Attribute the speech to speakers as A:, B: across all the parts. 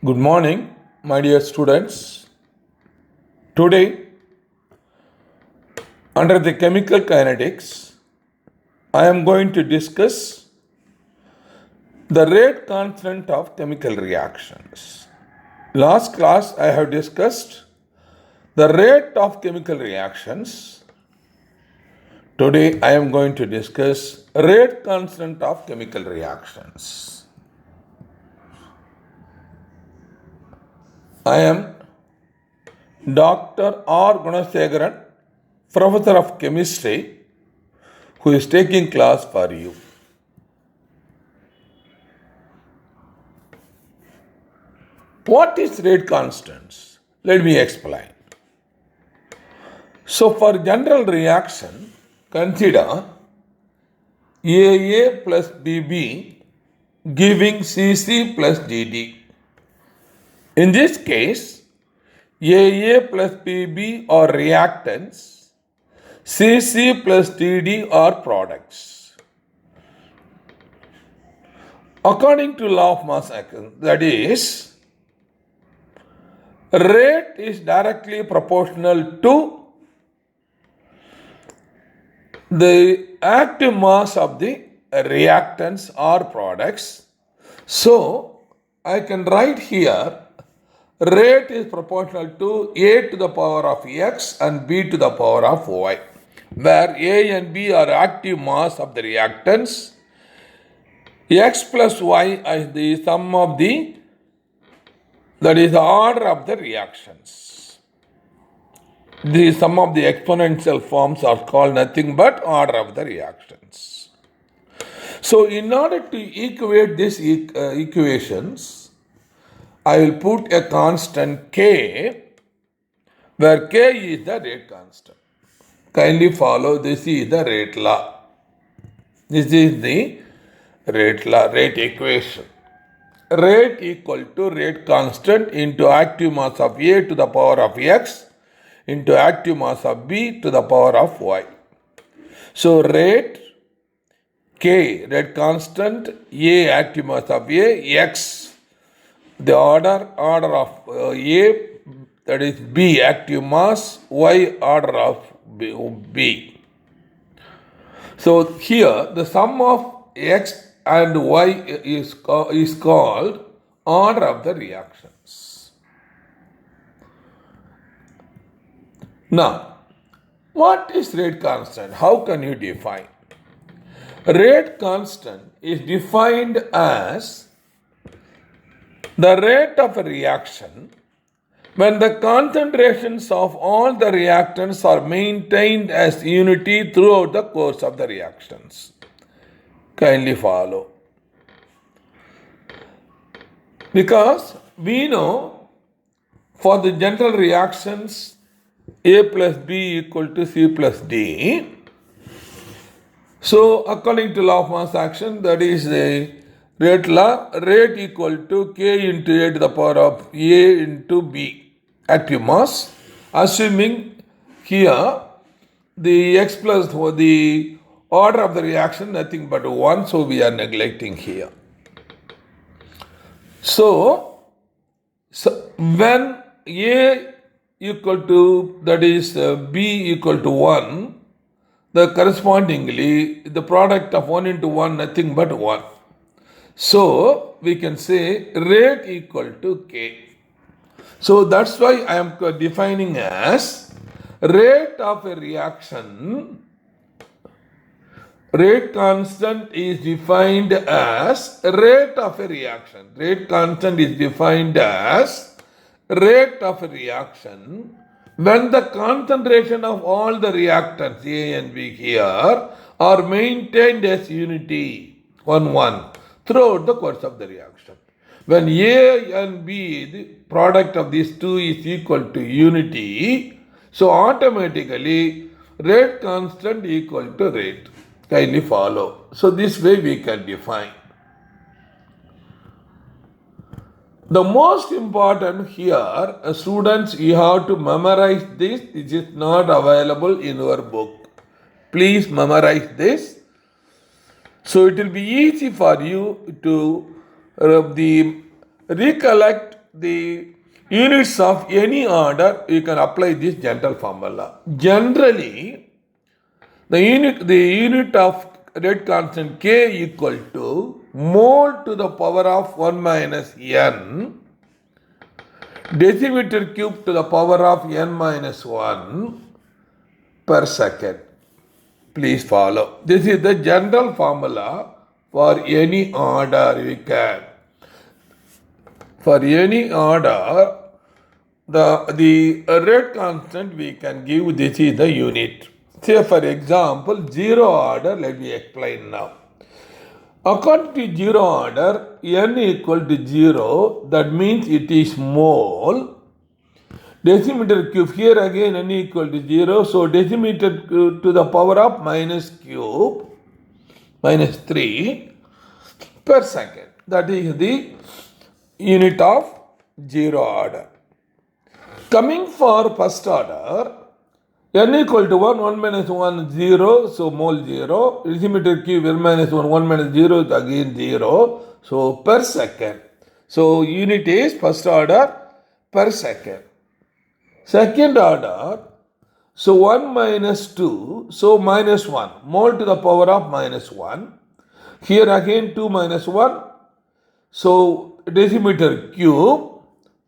A: Good morning, my dear students. Today, under the chemical kinetics, I am going to discuss the rate constant of chemical reactions. Last class, I have discussed the rate of chemical reactions. Today, I am going to discuss rate constant of chemical reactions. I am Dr. R. Gunasegaran, Professor of Chemistry, who is taking class for you. What is rate constants? Let me explain. So, for general reaction, consider AA plus BB giving CC plus DD. In this case, AA plus BB are reactants, CC plus DD are products. According to law of mass action, that is, rate is directly proportional to the active mass of the reactants or products. So, I can write here rate is proportional to A to the power of X and B to the power of Y, where A and B are active mass of the reactants. X plus Y is the sum of the, that is the order of the reactions. The sum of the exponential forms are called nothing but order of the reactions. So in order to equate these equations, I will put a constant K, where K is the rate constant. Kindly follow, this is the rate law. This is the rate law, rate equation. Rate equal to rate constant into active mass of A to the power of X into active mass of B to the power of Y. So rate K, rate constant, A active mass of A, X the order of A, that is B active mass, Y order of B. So here the sum of X and Y is called order of the reactions. Now, what is rate constant? How can you define? Rate constant is defined as the rate of a reaction when the concentrations of all the reactants are maintained as unity throughout the course of the reactions. Kindly follow. Because we know for the general reactions A plus B equal to C plus D. So according to law of mass action, that is the rate law, rate equal to K into A to the power of A into B active mass, assuming here the X plus the order of the reaction nothing but 1, so we are neglecting here. So when A equal to, that is B equal to 1, the correspondingly the product of 1 into 1 nothing but 1. So we can say rate equal to K. So that's why I am defining as rate of a reaction. Rate constant is defined as rate of a reaction. Rate constant is defined as rate of a reaction when the concentration of all the reactants A and B here are maintained as unity 1 throughout the course of the reaction. When A and B, the product of these two is equal to unity, so automatically rate constant equal to rate. Kindly follow. So this way we can define. The most important here, students, you have to memorize this. This is not available in your book. Please memorize this. So it will be easy for you to recollect the units of any order, you can apply this general formula. Generally, the unit of rate constant K equal to mole to the power of 1 minus n decimeter cube to the power of n minus 1 per second. Please follow. This is the general formula for any order we can. For any order, the rate constant we can give, this is the unit. Say for example, zero order, let me explain now. According to zero order, n equal to 0, that means it is mole. Decimeter cube, here again n equal to 0, so decimeter to the power of minus cube, minus 3 per second. That is the unit of zero order. Coming for first order, n equal to 1, 1 minus 1, 0, so mole 0. Decimeter cube, n minus 1, 1 minus 0 is again 0, so per second. So unit is first order per second. Second order, so 1 minus 2, so minus 1, mole to the power of minus 1. Here again 2 minus 1, so decimeter cube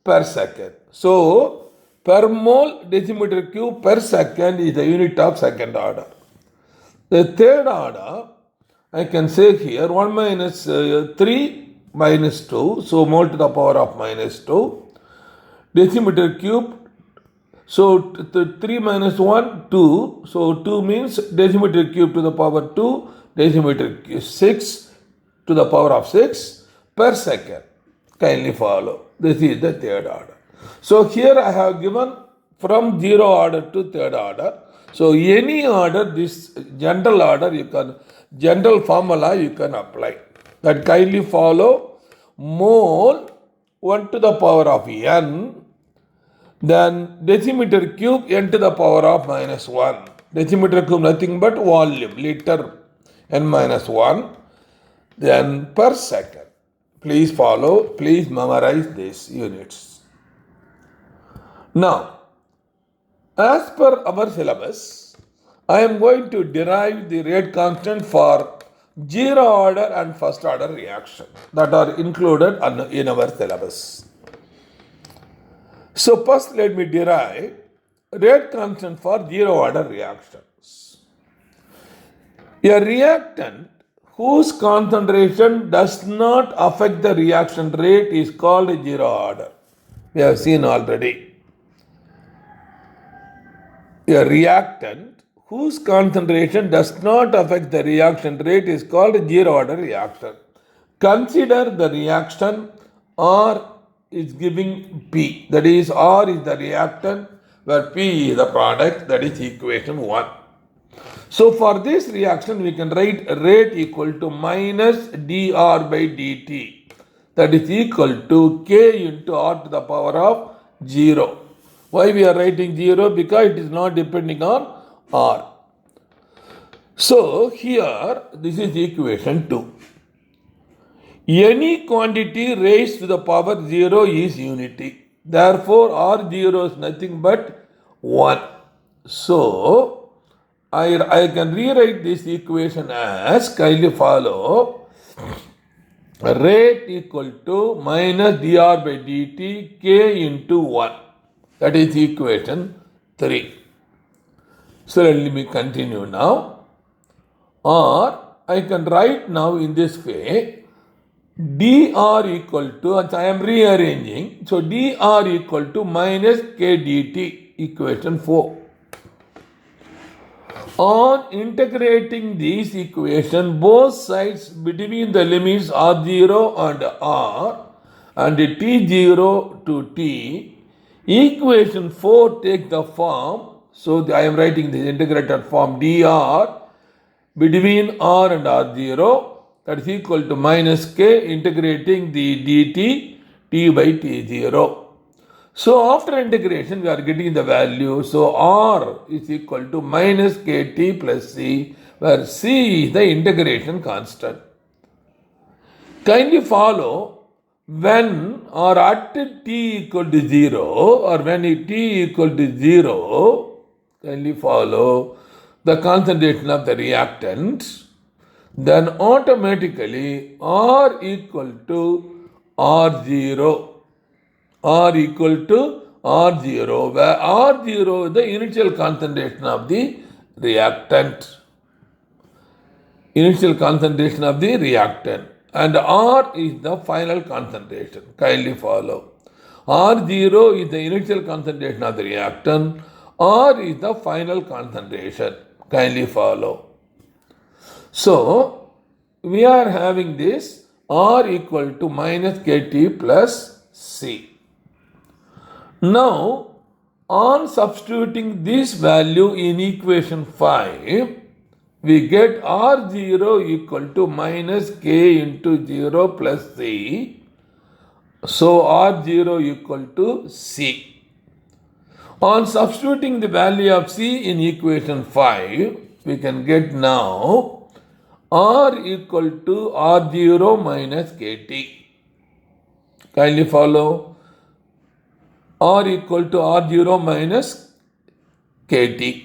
A: per second. So per mole decimeter cube per second is the unit of second order. The third order, I can say here 1 minus 3 minus 2, so mole to the power of minus 2. Decimeter cube, so 3 minus 1, 2, so 2 means decimeter cube to the power 2, decimeter cube 6 to the power of 6 per second. Kindly follow. This is the third order. So here I have given from zero order to third order. So any order, this general order, you can, general formula you can apply. That kindly follow. Mole 1 to the power of n, then decimeter cube n to the power of minus 1. Decimeter cube nothing but volume, liter n minus 1, then per second. Please follow, please memorize these units. Now, as per our syllabus, I am going to derive the rate constant for zero order and first order reaction that are included in our syllabus. So first let me derive rate constant for zero order reactions. A reactant whose concentration does not affect the reaction rate is called zero order. We have seen already. A reactant whose concentration does not affect the reaction rate is called zero order reaction. Consider the reaction R is giving P, that is R is the reactant where P is the product, that is equation 1. So for this reaction we can write rate equal to minus dr by dt, that is equal to K into R to the power of 0. Why we are writing 0? Because it is not depending on R. So here this is equation 2. Any quantity raised to the power 0 is unity. Therefore R0 is nothing but 1. So I can rewrite this equation as, kindly follow, rate equal to minus dr by dt K into 1. That is equation 3. So let me continue now. Or I can write now in this way, dr equal to, I am rearranging, so dr equal to minus k dt, equation 4. On integrating this equation, both sides between the limits R0 and R and T0 to T, equation 4 takes the form, so I am writing this integrated form dr between R and R0, that is equal to minus k integrating the dt t by t0. So after integration we are getting the value, so R is equal to minus kt plus c, where c is the integration constant. Kindly follow, when or at t equal to 0 or when t equal to 0, kindly follow the concentration of the reactant, then automatically R equal to R0. R equal to R0, where R0 is the initial concentration of the reactant. Initial concentration of the reactant. And R is the final concentration. Kindly follow. R0 is the initial concentration of the reactant. R is the final concentration. Kindly follow. So, we are having this R equal to minus Kt plus C. Now, on substituting this value in equation 5, we get R0 equal to minus K into 0 plus C. So, R0 equal to C. On substituting the value of C in equation 5, we can get now R equal to R0 minus Kt. Kindly follow. R equal to R0 minus Kt.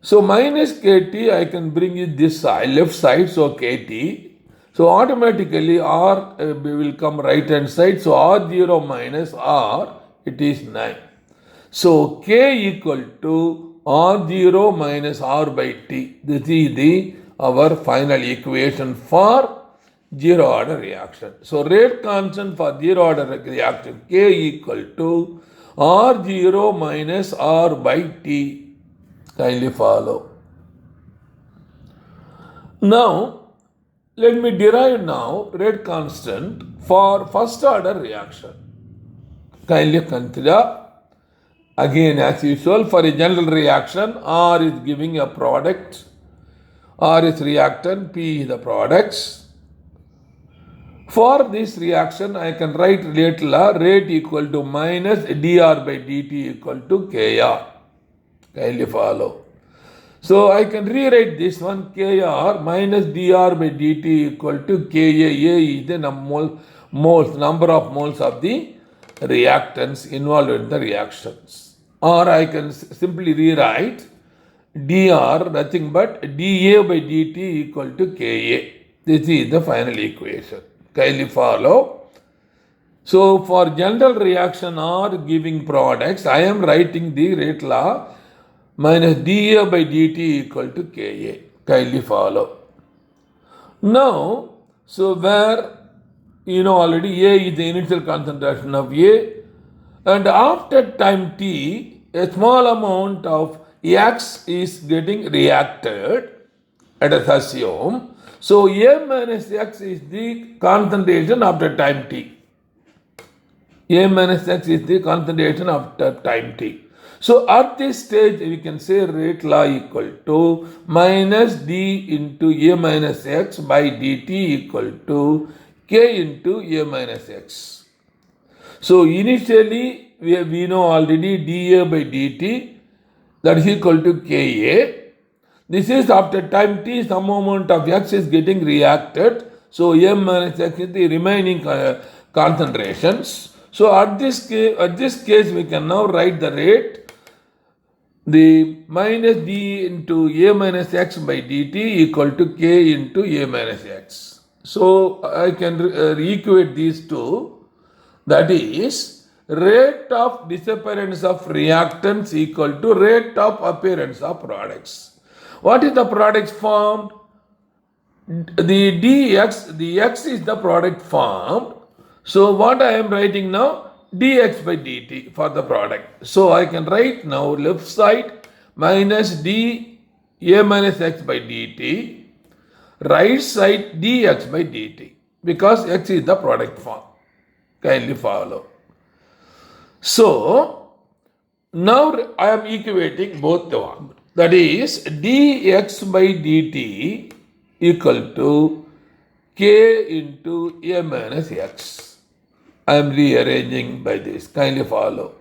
A: So minus Kt, I can bring it this side, left side, so Kt. So automatically R will come right hand side, so R0 minus R, it is 9. So K equal to R0 minus R by T. This is our final equation for zero order reaction. So rate constant for zero order reaction K equal to R0 minus R by T. Kindly follow. Now, let me derive now rate constant for first order reaction. Kindly consider. Again, as usual, for a general reaction, R is giving a product, R is reactant, P is the products. For this reaction, I can write rate law, rate equal to minus dr by dt equal to kr. Kindly follow. So I can rewrite this one, kr minus dr by dt equal to ka. A is the number of moles of the reactants involved in the reactions. Or I can simply rewrite dr nothing but dA by dt equal to Ka. This is the final equation. Kindly follow. So for general reaction or giving products, I am writing the rate law minus dA by dt equal to Ka. Kindly follow. Now, so where already A is the initial concentration of A, and after time t, a small amount of X is getting reacted, let us assume. So A minus X is the concentration after time t. A minus X is the concentration after time t. So at this stage, we can say rate law equal to minus d into A minus X by dt equal to K into A minus X. So initially, we know already dA by dt, that is equal to Ka. This is after time t, some amount of X is getting reacted. So M minus X is the remaining concentrations. So at this case, we can now write the rate, the minus d into A minus X by dt equal to K into A minus X. So I can equate these two, that is, rate of disappearance of reactants equal to rate of appearance of products. What is the products formed? The dx, the x is the product formed. So what I am writing now? dx by dt for the product. So I can write now left side minus d a minus x by dt, right side dx by dt, because x is the product form. Kindly follow. So, now I am equating both the one. That is dx by dt equal to k into a minus x. I am rearranging by this. Kindly follow.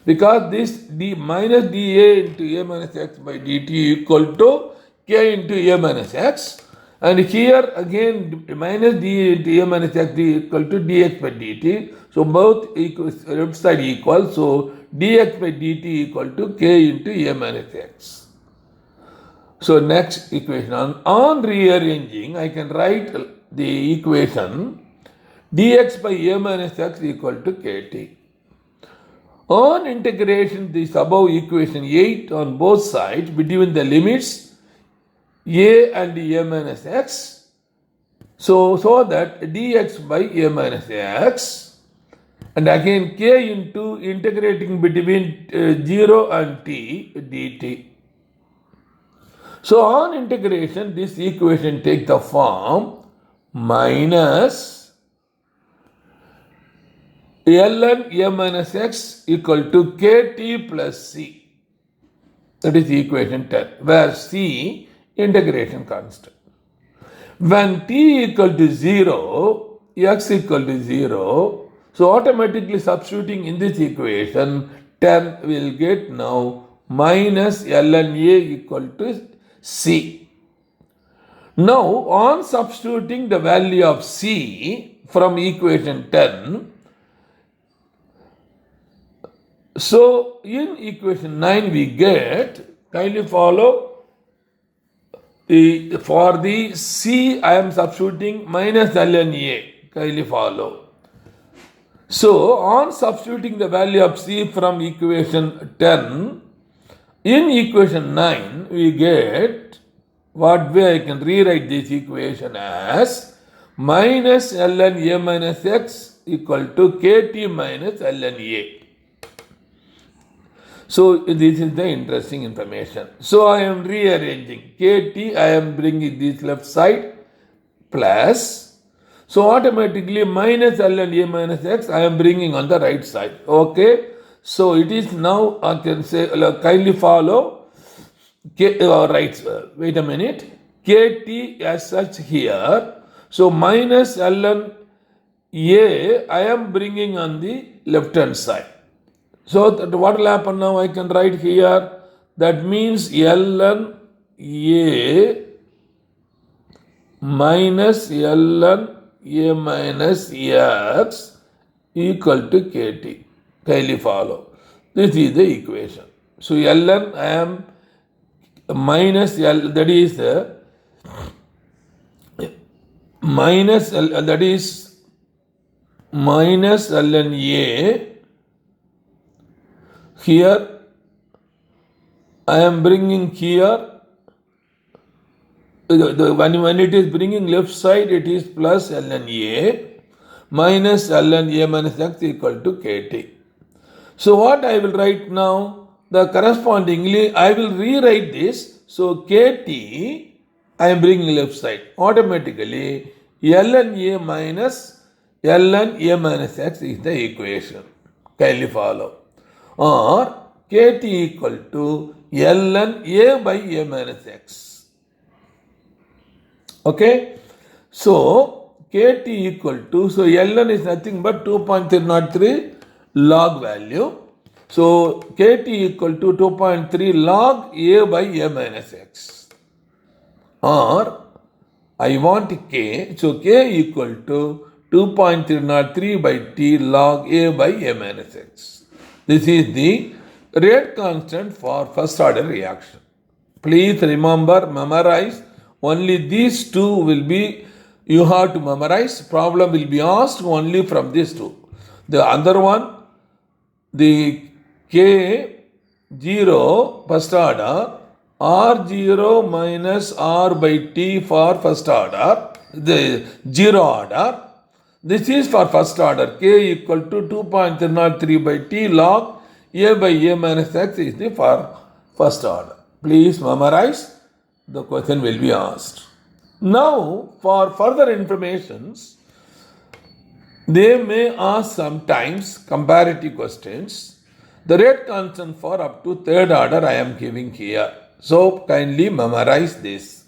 A: Because this d minus dA into a minus x by dt equal to k into a minus x. And here again minus d into a minus x equal to dx by dt. So both left side equal. So dx by dt equal to k into a minus x. So next equation, on rearranging, I can write the equation dx by a minus x equal to kt. On integration, this above equation 8 on both sides between the limits a and a minus x, so that dx by a minus x, and again k into integrating between 0 and t dt. So on integration, this equation takes the form minus ln a minus x equal to kt plus c. That is equation 10, where c integration constant. When t equal to 0, x equal to 0, so automatically substituting in this equation 10 will get now minus ln a equal to c. Now on substituting the value of c from equation 10, so in equation 9 we get, kindly follow, for the c I am substituting minus ln a, kindly follow. So on substituting the value of c from equation 10, in equation 9 we get, what way I can rewrite this equation as minus ln a minus x equal to kt minus ln a. So this is the interesting information. So I am rearranging kt, I am bringing this left side plus, so automatically minus ln a minus x I am bringing on the right side. Okay, so it is now, I can say, kindly follow right, wait a minute, kt as such here. So minus ln a I am bringing on the left hand side. So that what will happen now, I can write here, that means ln a minus ln a minus x equal to kt. Kindly follow. This is the equation. So ln I am minus l, that is minus l, that is minus ln a. Here I am bringing here, when it is bringing left side, it is plus ln a minus ln a minus x equal to kt. So what I will write now, the correspondingly I will rewrite this. So kt I am bringing left side, automatically ln a minus ln a minus x is the equation. Kindly follow. Or kt equal to ln a by a minus x. Okay, so kt equal to, so ln is nothing but 2.303 log value. So kt equal to 2.3 log a by a minus x. Or I want k, so k equal to 2.303 by t log a by a minus x. This is the rate constant for first order reaction. Please remember, memorize. Only these two will be, you have to memorize. Problem will be asked only from these two. The other one, the K0 first order, R0 minus R by T for first order, the 0 order. This is for first order. K equal to 2.303 by T log a by a minus x is the for first order. Please memorize. The question will be asked. Now, for further informations, they may ask sometimes comparative questions. The rate constant for up to third order I am giving here. So kindly memorize this.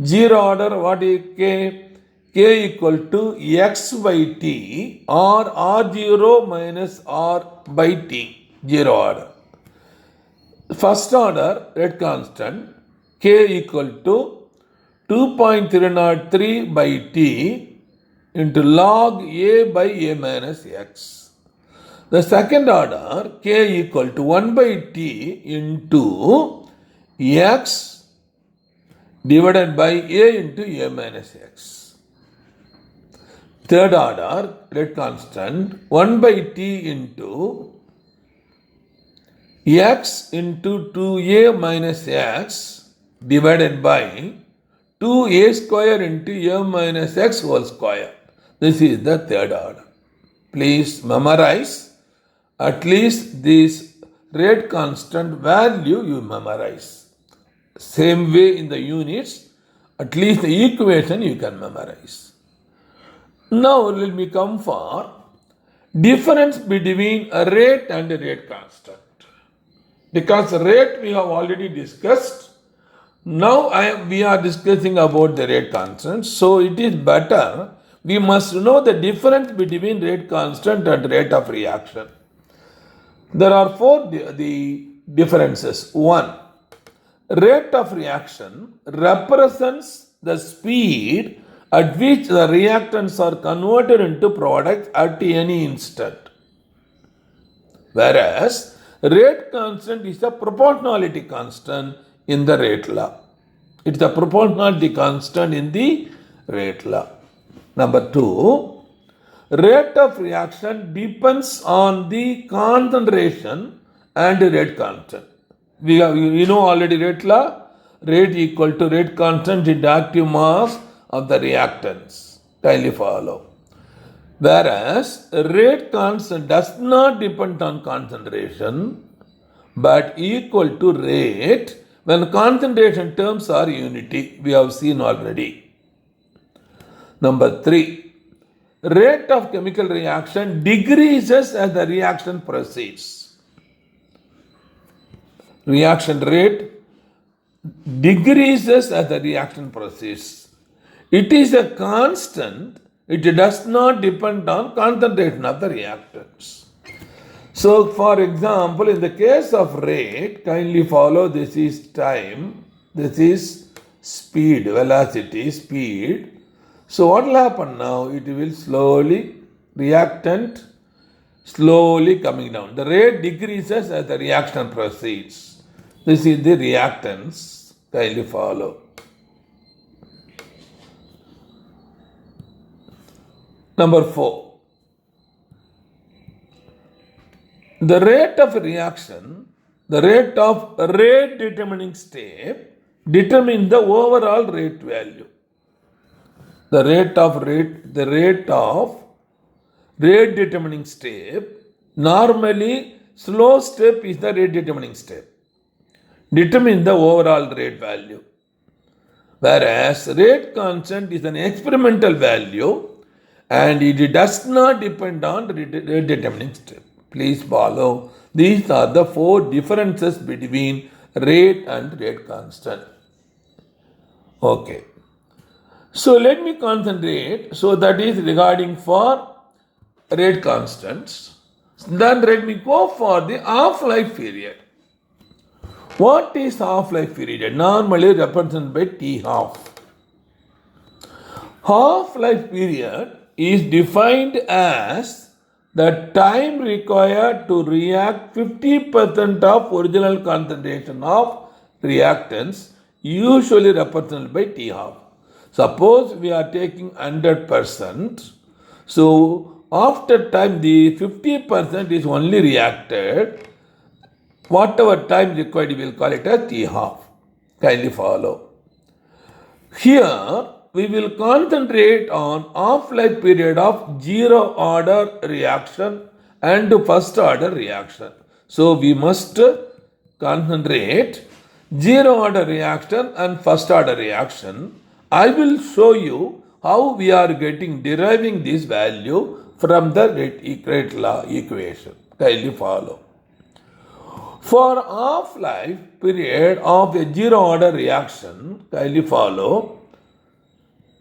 A: Zero order, what is k? K equal to x by t or r0 minus r by t. Zero order. First order rate constant k equal to 2.303 by t into log a by a minus x. The second order k equal to 1 by t into x divided by a into a minus x. Third order rate constant 1 by t into x into 2a minus x divided by 2a square into a minus x whole square. This is the third order. Please memorize at least this rate constant value you memorize. Same way in the units, at least the equation you can memorize. Now let me come for difference between a rate and a rate constant. Because rate we have already discussed. Now we are discussing about the rate constant. So it is better we must know the difference between rate constant and rate of reaction. There are four the differences. One, rate of reaction represents the speed at which the reactants are converted into products at any instant. Whereas rate constant is a proportionality constant in the rate law. It's a proportionality constant in the rate law. Number two, rate of reaction depends on the concentration and rate constant. We know already rate law, rate equal to rate constant into active mass of the reactants. Kindly follow. Whereas rate constant does not depend on concentration but equal to rate when concentration terms are unity. We have seen already. Number three, rate of chemical reaction decreases as the reaction proceeds. Reaction rate decreases as the reaction proceeds. It is a constant. It does not depend on concentration of the reactants. So, for example, in the case of rate, kindly follow, this is time, this is speed, velocity, speed. So, what will happen now? It will slowly, reactant slowly coming down. The rate decreases as the reaction proceeds. This is the reactants, kindly follow. Number four, the rate of reaction, the rate of rate determining step determines the overall rate value. The rate of rate determining step, normally slow step is the rate determining step, determine the overall rate value. Whereas rate constant is an experimental value and it does not depend on the rate determining step. Please follow. These are the four differences between rate and rate constant. Okay. So let me concentrate. So that is regarding for rate constants. Then let me go for the half-life period. What is half-life period? Normally represented by T half. Half-life period is defined as the time required to react 50% of original concentration of reactants, usually represented by T half. Suppose we are taking 100%, so after time the 50% is only reacted, whatever time required we will call it as T half. Kindly follow. Here we will concentrate on half-life period of zero order reaction and first order reaction. So we must concentrate zero order reaction and first order reaction. I will show you how we are deriving this value from the rate law equation. Kindly follow. For half-life period of a zero order reaction, kindly follow.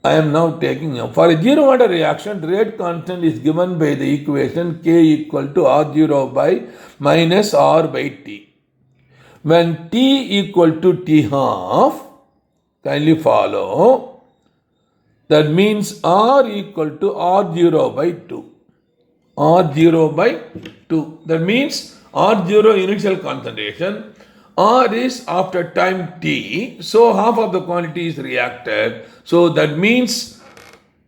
A: I am now taking for a zero order reaction, rate constant is given by the equation K equal to R0 by minus R by T. When T equal to T half, Kindly follow. That means R equal to R0 by 2. R0 by 2. That means R0 initial concentration. R is after time t. So half of the quantity is reacted. So that means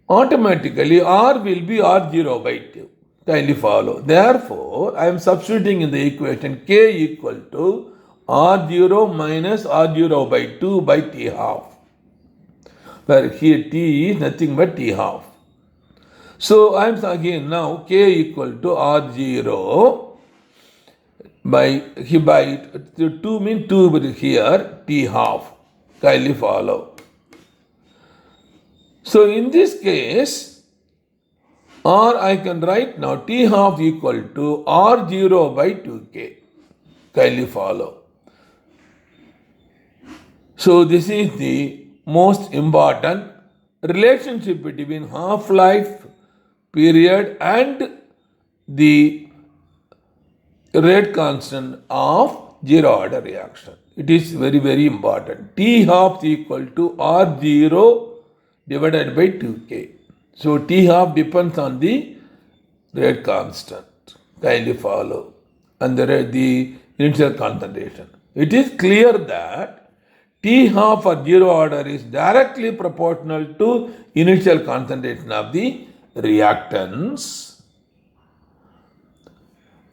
A: automatically R will be R0 by 2. Kindly follow. Therefore, I am substituting in the equation K equal to R0 minus R0 by 2 by T half. Where here T is nothing but T half. So I am again now K equal to R0 by 2 means 2 but here T half. Kindly follow. So in this case, or I can write now T half equal to R0 by 2K. Kindly follow. So this is the most important relationship between half-life period and the rate constant of zero order reaction. It is very, very important. T half equal to R0 divided by 2K. So T half depends on the rate constant. Kindly follow. And the initial concentration. It is clear that T half for zero order is directly proportional to initial concentration of the reactants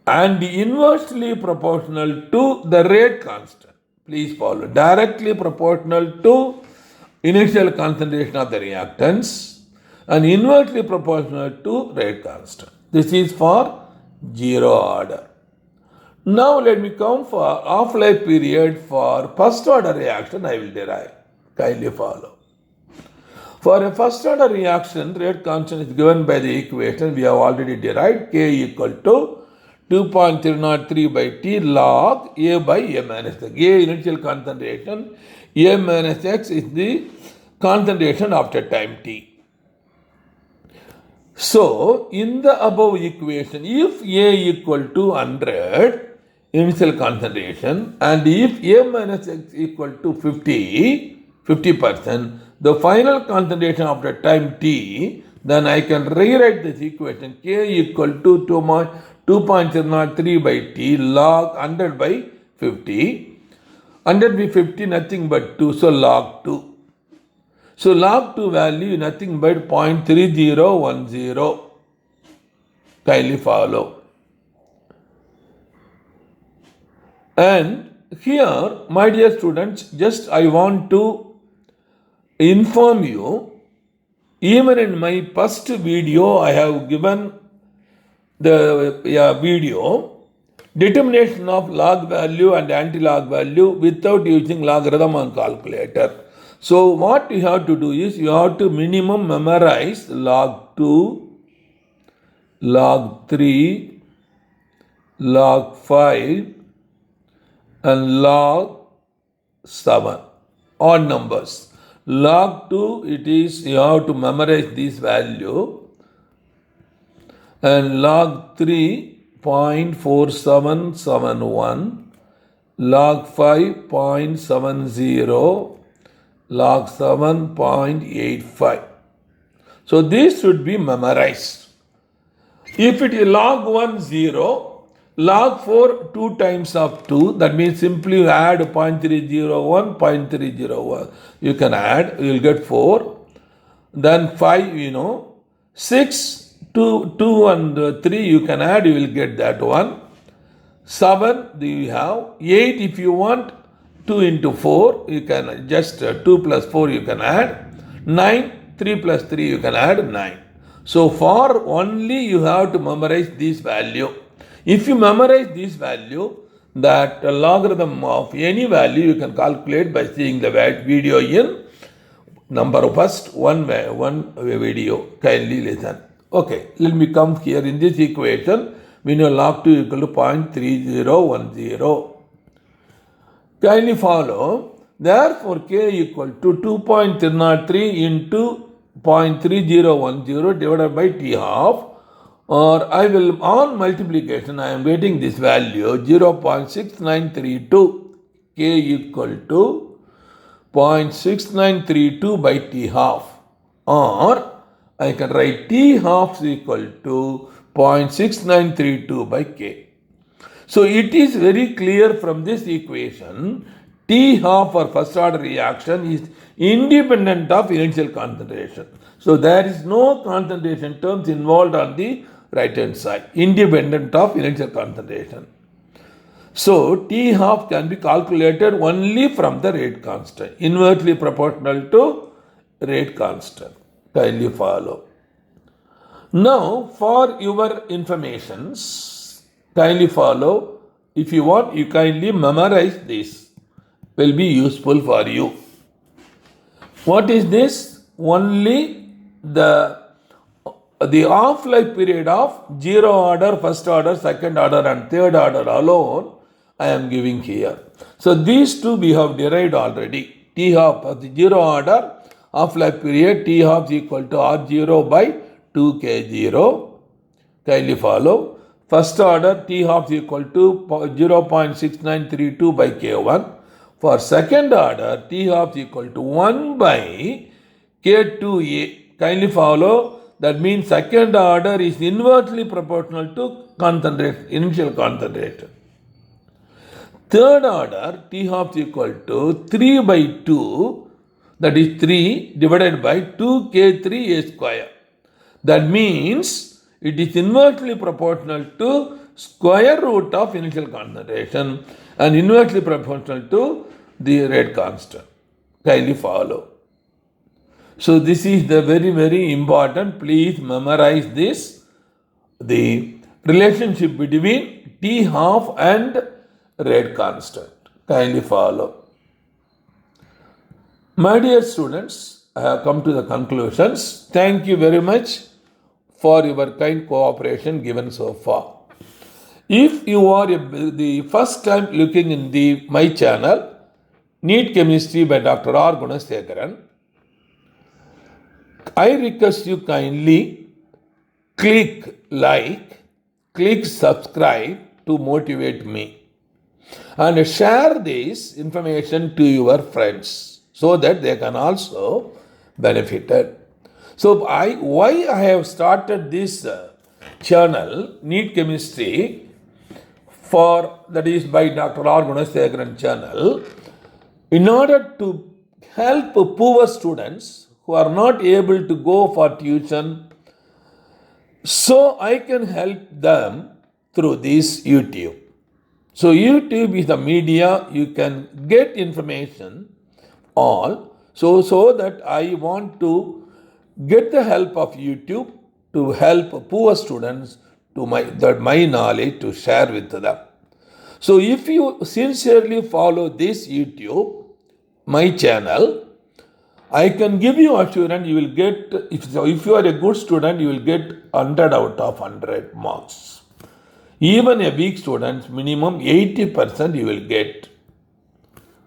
A: and inversely proportional to the rate constant. Please follow. Directly proportional to initial concentration of the reactants and inversely proportional to rate constant. This is for zero order. Now let me come for half-life period for first order reaction I will derive. Kindly follow. For a first order reaction, rate constant is given by the equation we have already derived, K equal to 2.303 by T log A by A minus X. A initial concentration, A minus X is the concentration after time T. So, in the above equation, if A equal to 100 initial concentration and if A minus X equal to 50%, the final concentration after time T, then I can rewrite this equation K equal to 2.03 by T log 100 by 50. 100 by 50 nothing but 2, so log 2. So log 2 value nothing but 0.3010. Kindly follow. And here, my dear students, just I want to inform you, even in my first video, I have given the video determination of log value and anti-log value without using logarithm on calculator. So what you have to do is you have to minimum memorize log 2, log 3, log 5 and log 7, odd numbers. Log 2, it is you have to memorize this value, and log 3, 0.4771, log 5, 0.70, log 7.85. So this should be memorized. If it is log 1, 0, log 4, 2 times of 2, that means simply you add 0.301, 0.301. You can add, you will get 4. Then 5, 6, 2 and 3 you can add, you will get that one. 7, you have 8 if you want. 2 into 4, you can just 2 plus 4 you can add. 9, 3 plus 3 you can add 9. So for only you have to memorize this value. If you memorize this value, that logarithm of any value you can calculate by seeing the video in number first one video. Kindly listen. Okay, let me come here in this equation. We know log 2 equal to 0.3010. Kindly follow. Therefore, K equal to 2.303 into 0.3010 divided by T half, or I will on multiplication I am getting this value 0.6932. K equal to 0.6932 by T half, or I can write T half is equal to 0.6932 by K. So it is very clear from this equation, T half for first order reaction is independent of initial concentration. So there is no concentration terms involved on the right hand side, independent of initial concentration. So T half can be calculated only from the rate constant, inversely proportional to rate constant. Kindly follow. Now for your informations, kindly follow. If you want, you kindly memorize this. Will be useful for you. What is this? Only the half-life period of zero order, first order, second order and third order alone I am giving here. So these two we have derived already. T half of the zero order half-life period, T half is equal to R0 by 2K0. Kindly follow. First order T half is equal to 0.6932 by K1. For second order T half is equal to 1 by K2A. Kindly follow. That means second order is inversely proportional to concentration, initial concentration. Third order T half is equal to 3 by 2, that is 3 divided by 2K3A square. That means it is inversely proportional to square root of initial concentration and inversely proportional to the rate constant. Kindly follow. So this is the very important. Please memorize this. The relationship between T half and rate constant. Kindly follow. My dear students, I have come to the conclusions. Thank you very much for your kind cooperation given so far. If you are the first time looking in my channel, NEET Chemistry by Dr. R. Gunasekaran, I request you kindly click like, click subscribe to motivate me, and share this information to your friends so that they can also benefit. So why I have started this channel, NEET Chemistry, that is by Dr. R. Gunasekaran channel, in order to help poor students who are not able to go for tuition, so I can help them through this YouTube. So YouTube is the media you can get information all. So that I want to get the help of YouTube to help poor students to my knowledge to share with them. So if you sincerely follow this YouTube, my channel, I can give you assurance you will get, if you are a good student, you will get 100 out of 100 marks. Even a weak student, minimum 80% you will get.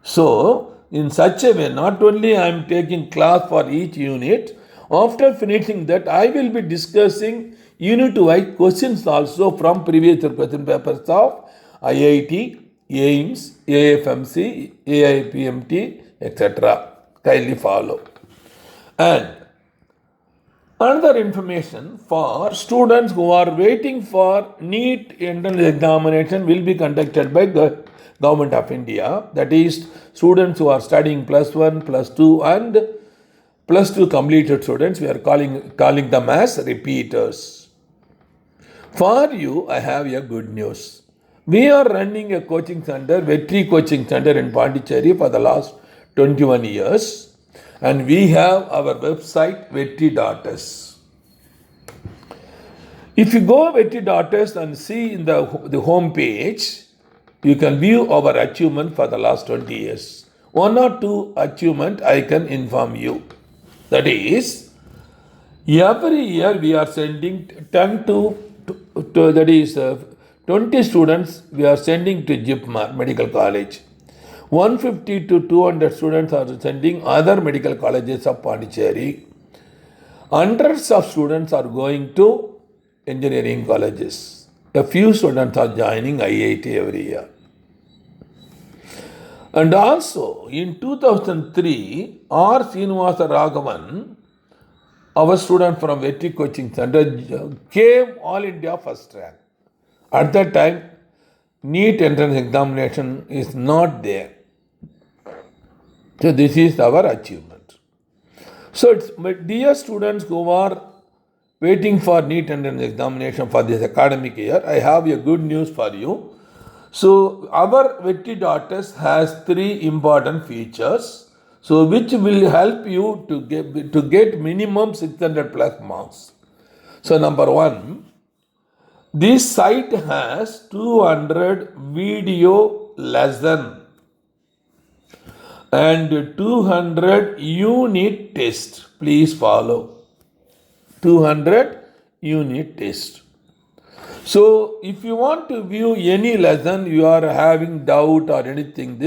A: So, in such a way, not only I am taking class for each unit, after finishing that, I will be discussing unit-wise questions also from previous question papers of IIT, AIMS, AFMC, AIPMT, etc. Kindly follow. And another information for students who are waiting for NEET entrance examination will be conducted by the Government of India. That is, students who are studying +1, +2 and +2 completed students, we are calling them as repeaters. For you, I have a good news. We are running a coaching center, Vetri Coaching Center in Pondicherry for the last 21 years, and we have our website vetri.us. If you go vetri.us and see in the home page, you can view our achievement for the last 20 years. One or two achievement I can inform you. That is, every year we are sending 20 students we are sending to JIPMER Medical College. 150 to 200 students are sending other medical colleges of Pondicherry. Hundreds of students are going to engineering colleges. A few students are joining IIT every year. And also in 2003, R. Srinivasa Raghavan, our student from Vetri Coaching Center, came All India first rank. At that time, NEET entrance examination is not there. So this is our achievement. So it's, my dear students who are waiting for NEET entrance examination for this academic year, I have a good news for you. So our Vetri Daughters has 3 important features, so which will help you to get minimum 600 plus marks. So number 1, this site has 200 video lesson and 200 unit test. Please follow. 200 unit test. So if you want to view any lesson, you are having doubt or anything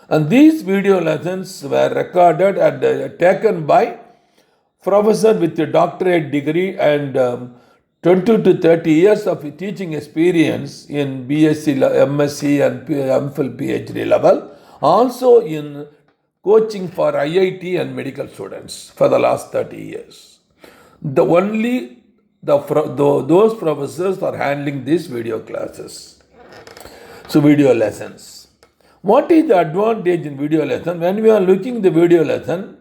A: and these video lessons were recorded and taken by professor with a doctorate degree and 20 to 30 years of teaching experience in BSc, MSc and MPhil PhD level, also in coaching for IIT and medical students for the last 30 years. Those professors are handling these video classes. So video lessons. What is the advantage in video lesson? When we are looking the video lesson,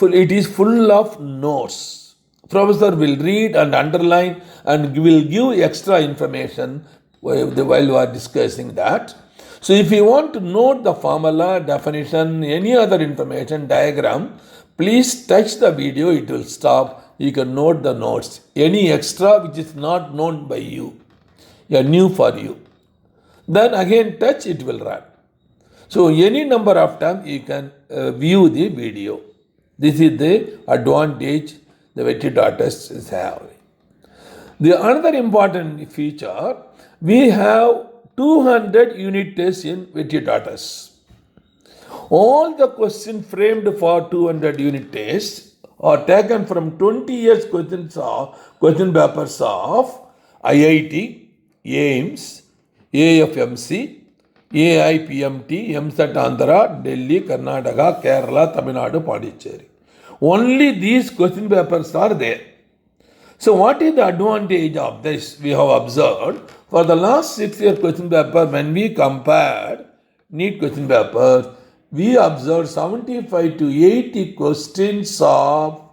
A: it is full of notes. Professor will read and underline and will give extra information while we are discussing that. So if you want to note the formula, definition, any other information, diagram, please touch the video, it will stop. You can note the notes. Any extra which is not known by you, new for you. Then again touch, it will run. So any number of times you can view the video. This is the advantage the Vetri Daughters is having. The another important feature, we have 200 unit tests in Vetri Daughters. All the questions framed for 200 unit tests are taken from 20 years question papers of IIT, AIMS, AFMC, AIPMT, MSET Andhra, Delhi, Karnataka, Kerala, Tamil Nadu, Pondicherry. Only these question papers are there. So what is the advantage of this? We have observed for the last 6 year question paper, when we compared NEET question papers, we observed 75 to 80 questions of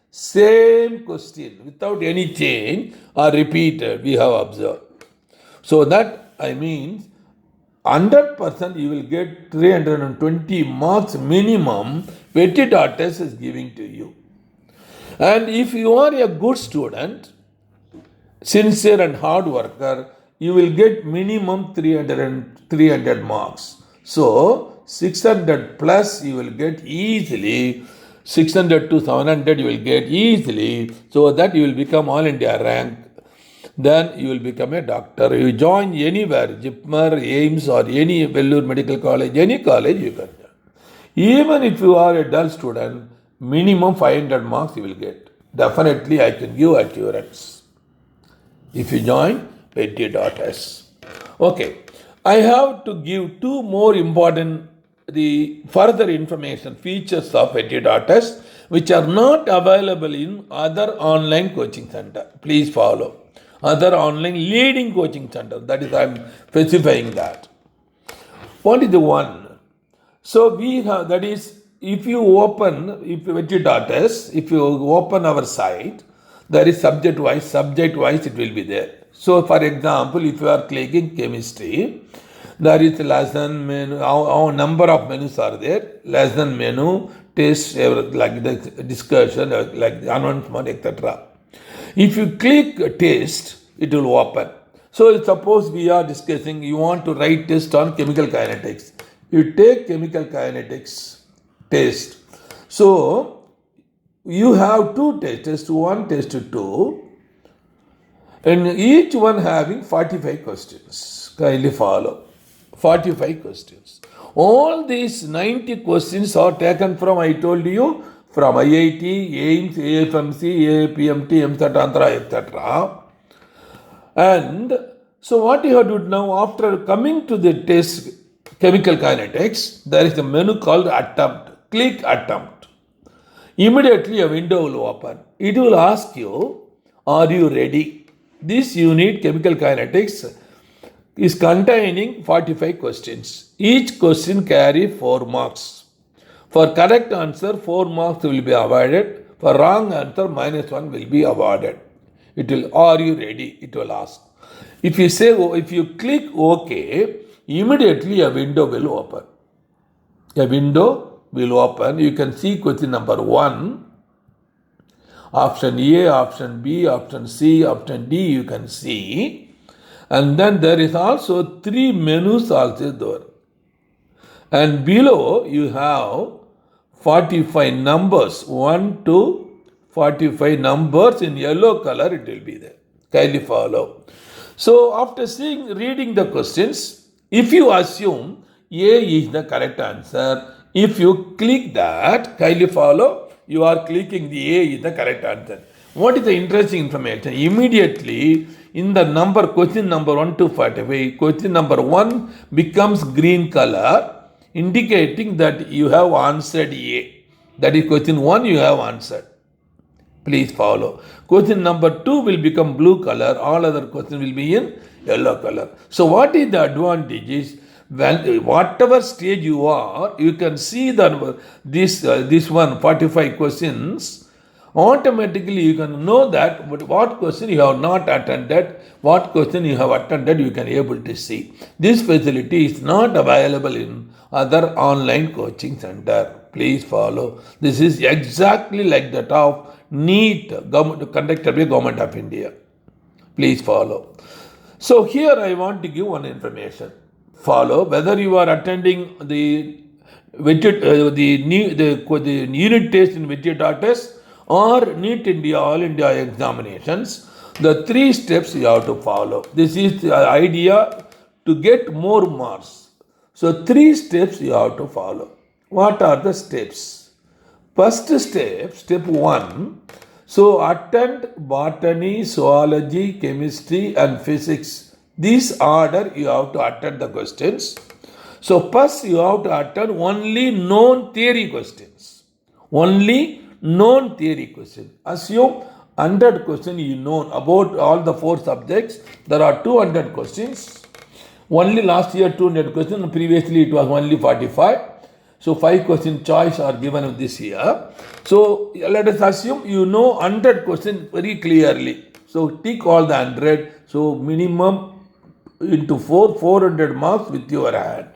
A: same question without any change are repeated, we have observed. So that I mean 100% you will get 320 marks minimum Vetri Daughters is giving to you. And if you are a good student, sincere and hard worker, you will get minimum 300 marks. So 600 plus you will get easily, 600 to 700 you will get easily, so that you will become All India rank. Then you will become a doctor. You join anywhere, JIPMER, AIMS or any Vellore Medical College, any college you can join. Even if you are a dull student, minimum 500 marks you will get. Definitely I can give assurance. If you join Vetri Daughters. Okay, I have to give 2 more important further information features of Vetri Daughters which are not available in other online coaching center. Please follow. Other online leading coaching center. That is, I am specifying that. What is the one? So we have, that is, if Vetri Daughters, if you open our site, there is subject wise it will be there. So for example, if you are clicking chemistry, there is lesson menu, our number of menus are there, lesson menu, test, like the discussion, like the announcement, etc. If you click test, it will open. So suppose we are discussing, you want to write test on chemical kinetics. You take chemical kinetics test. So you have 2 tests, test 1, test 2, and each one having 45 questions. Kindly follow. 45 questions. All these 90 questions are taken from, I told you, from IIT, AIMS, AFMC, APMT, MSET Andhra, etc. And so what you have to do now, after coming to the test, chemical kinetics, there is a menu called attempt. Click attempt. Immediately a window will open. It will ask you, are you ready? This unit, chemical kinetics, is containing 45 questions. Each question carry 4 marks. For correct answer, 4 marks will be awarded. For wrong answer, -1 will be awarded. It will, are you ready? It will ask. If you say, if you click OK, immediately a window will open. A window will open. You can see question number 1. Option A, option B, option C, option D you can see. And then there is also 3 menus also there. And below you have 45 numbers, 1 to 45 numbers in yellow color it will be there. Kindly follow. So after reading the questions, if you assume A is the correct answer, if you click that, kindly follow, you are clicking the A is the correct answer. What is the interesting information? Immediately in the number, question number 1 to 45, question number 1 becomes green color, indicating that you have answered A. That is question 1 you have answered. Please follow. Question number 2 will become blue color. All other questions will be in yellow color. So what is the advantage is, when whatever stage you are, you can see that this one 45 questions. Automatically you can know that what question you have not attended, what question you have attended, you can able to see. This facility is not available in other online coaching center. Please follow. This is exactly like that of NEET, conducted by Government of India. Please follow. So here I want to give one information. Follow whether you are attending the unit test in Vijayadatas or NEET India, All India examinations. The 3 steps you have to follow. This is the idea to get more marks. So 3 steps you have to follow. What are the steps? First step, step 1. So attend botany, zoology, chemistry and physics. This order you have to attend the questions. So first you have to attend only known theory questions. Only known theory question. Assume 100 questions you know about all the 4 subjects. There are 200 questions. Only last year 200 questions. Previously it was only 45. So 5 question choice are given this year. So let us assume you know 100 questions very clearly. So tick all the 100. So minimum into 400 marks with your hand.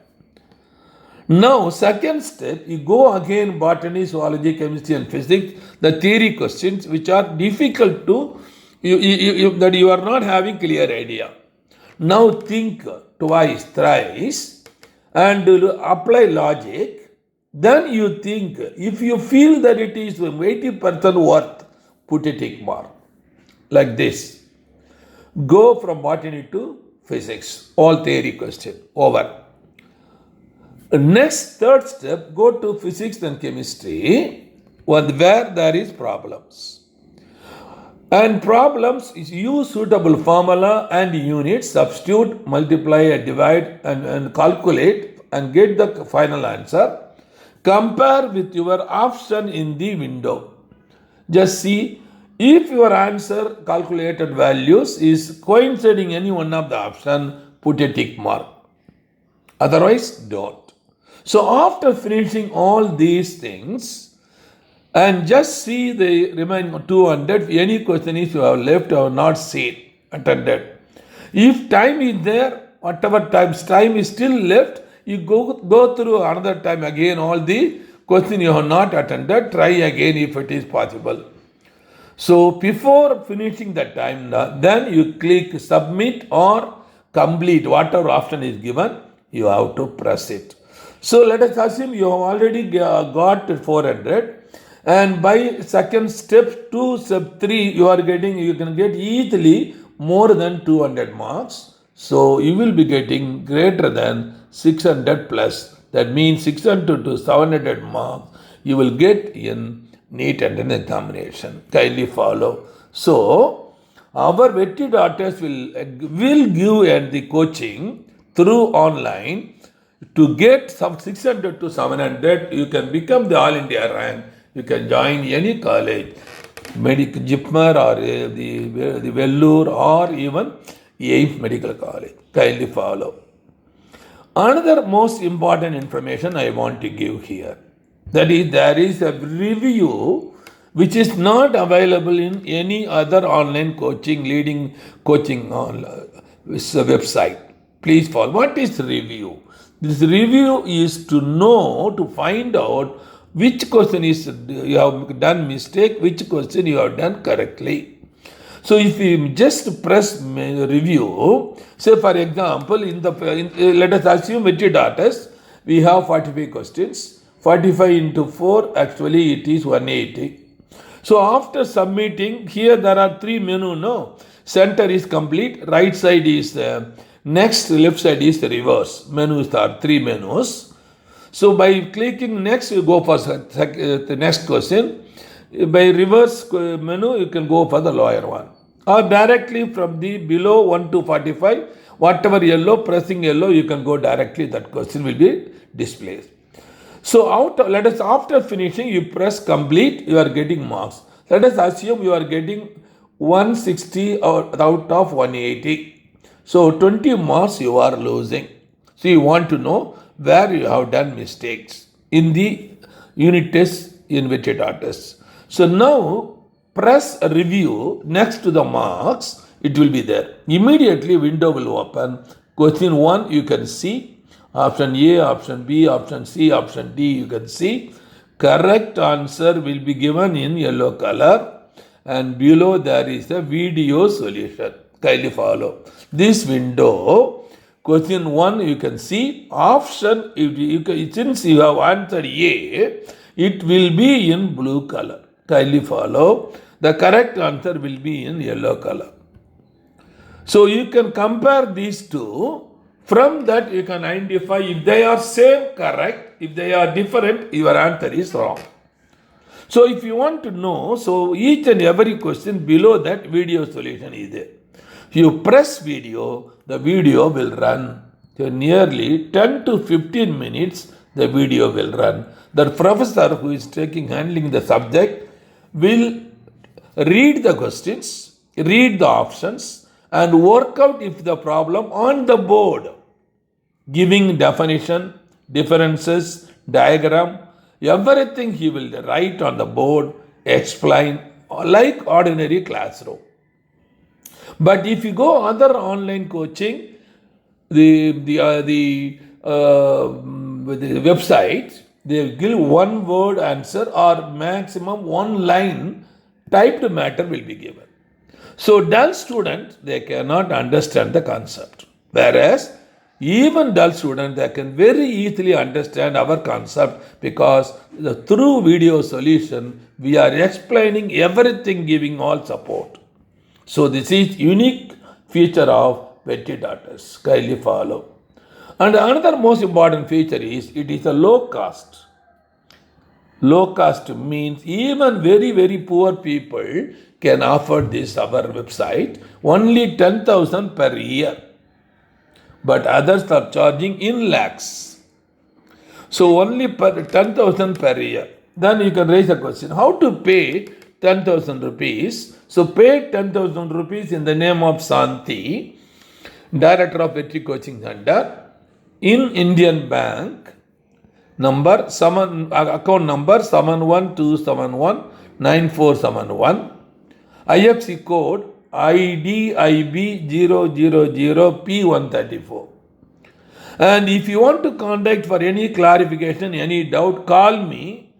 A: Now, second step, you go again botany, zoology, chemistry and physics, the theory questions which are difficult to, that you are not having clear idea. Now think twice, thrice and apply logic. Then you think, if you feel that it is 80% worth, put a tick mark. Like this. Go from botany to physics, all theory question, over. Next, third step, go to physics and chemistry, where there is problems. And problems is use suitable formula and units, substitute, multiply, divide and calculate and get the final answer. Compare with your option in the window. Just see if your answer calculated values is coinciding any one of the option, put a tick mark. Otherwise, don't. So after finishing all these things, and just see the remaining 200, any question is you have left or not seen, attended. If time is there, whatever time is still left, you go through another time again all the questions you have not attended, try again if it is possible. So before finishing the time, then you click submit or complete, whatever option is given, you have to press it. So let us assume you have already got 400 and by second step 2, step 3 you can get easily more than 200 marks. So you will be getting greater than 600 plus. That means 600 to 700 marks you will get in NEET entrance examination. Kindly follow. So our Vetri Daughters will give the coaching through online. To get some 600 to 700, you can become the All India rank. You can join any college, Medical Jipmer or the Vellore or even AIMS Medical College. Kindly follow. Another most important information I want to give here, that is, there is a review which is not available in any other online coaching, leading coaching on website. Please follow. What is review? This review is to find out which question is you have done mistake, which question you have done correctly. So if we just press review, say for example, let us assume Metidatas, we have 45 questions. 45 into 4, actually it is 180. So after submitting, here there are 3 menus, no? Center is complete, right side is next, left side is the reverse. Menus are 3 menus. So by clicking next, you go for the next question. By reverse menu, you can go for the lower one. Or directly from the below 1 to 45, whatever yellow, pressing yellow, you can go directly, that question will be displayed. So after finishing, you press complete, you are getting marks. Let us assume you are getting 160 out of 180. So 20 marks you are losing. So you want to know where you have done mistakes in the unit test in Metidatas. So now press review next to the marks, it will be there. Immediately window will open. Question 1 you can see. Option A, option B, option C, option D you can see. Correct answer will be given in yellow color, and below there is a video solution. Kindly follow. This window, question 1 you can see. Option, since you have answered A, it will be in blue color. Kindly follow. The correct answer will be in yellow color. So you can compare these two. From that you can identify if they are same, correct. If they are different, your answer is wrong. So if you want to know, so each and every question below that video solution is there. If you press video, the video will run. So nearly 10 to 15 minutes, the video will run. The professor who is handling the subject will read the questions, read the options, and work out if the problem on the board, giving definition, differences, diagram, everything he will write on the board, explain like ordinary classroom. But if you go other online coaching, the website, they give one word answer or maximum one line typed matter will be given. So dull students, they cannot understand the concept. Whereas even dull students, they can very easily understand our concept, because through video solution, we are explaining everything, giving all support. So this is unique feature of Metidatas. Kindly follow. And another most important feature is it is a low cost. Low cost means even very, very poor people can offer this our website, only 10,000 per year. But others are charging in lakhs. So only 10,000 per year. Then you can raise a question, how to pay 10,000 rupees? So pay 10,000 rupees in the name of Santi, Director of Vetri Coaching Center, in Indian Bank, account number 712719471, IFSC code IDIB000P134. And if you want to contact for any clarification, any doubt, call me.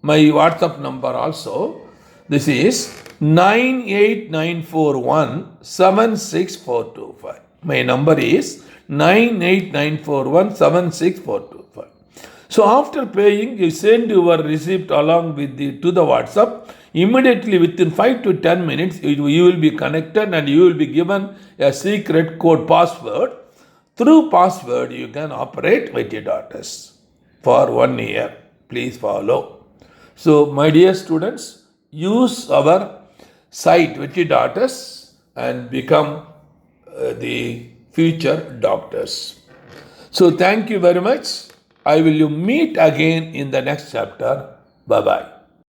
A: My WhatsApp number also. This is 98941 76425. My number is 98941 76425. So after paying, you send your receipt along with to the WhatsApp. Immediately within 5 to 10 minutes, you will be connected and you will be given a secret code password. Through password, you can operate Metidatas for 1 year. Please follow. So my dear students, use our site Metidatas and become the future doctors. So thank you very much. I will meet again in the next chapter. Bye bye.